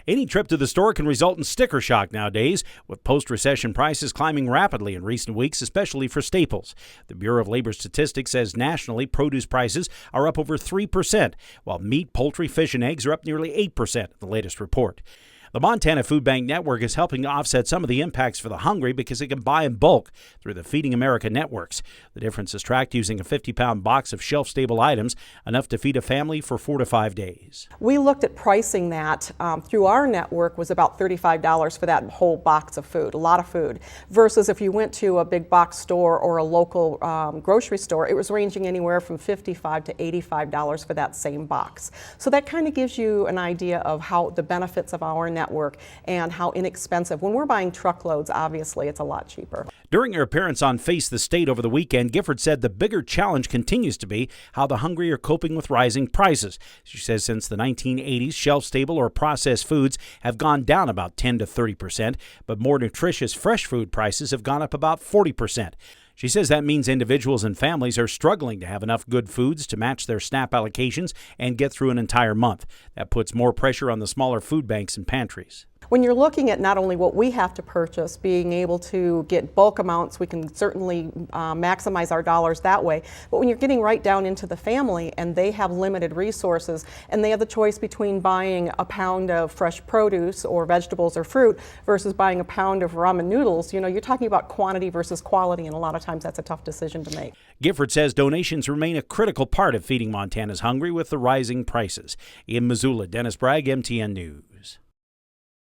Any trip to the store can result in sticker shock nowadays, with post-recession prices climbing rapidly in recent weeks, especially for staples. The Bureau of Labor Statistics says nationally produce prices are up over 3%, while meat, poultry, fish, and eggs are up nearly 8% in the latest report. The Montana Food Bank Network is helping to offset some of the impacts for the hungry because it can buy in bulk through the Feeding America networks. The difference is tracked using a 50-pound box of shelf-stable items, enough to feed a family for 4 to 5 days. We looked at pricing that through our network was about $35 for that whole box of food, a lot of food, versus if you went to a big box store or a local grocery store, it was ranging anywhere from $55 to $85 for that same box. So that kind of gives you an idea of how the benefits of our network and how inexpensive. When we're buying truckloads, obviously it's a lot cheaper. During her appearance on Face the State over the weekend, Gifford said the bigger challenge continues to be how the hungry are coping with rising prices. She says since the 1980s, shelf-stable or processed foods have gone down about 10 to 30%, but more nutritious fresh food prices have gone up about 40%. She says that means individuals and families are struggling to have enough good foods to match their SNAP allocations and get through an entire month. That puts more pressure on the smaller food banks and pantries. When you're looking at not only what we have to purchase, being able to get bulk amounts, we can certainly maximize our dollars that way. But when you're getting right down into the family and they have limited resources and they have the choice between buying a pound of fresh produce or vegetables or fruit versus buying a pound of ramen noodles, you're talking about quantity versus quality, and a lot of times that's a tough decision to make. Gifford says donations remain a critical part of feeding Montana's hungry with the rising prices. In Missoula, Dennis Bragg, MTN News.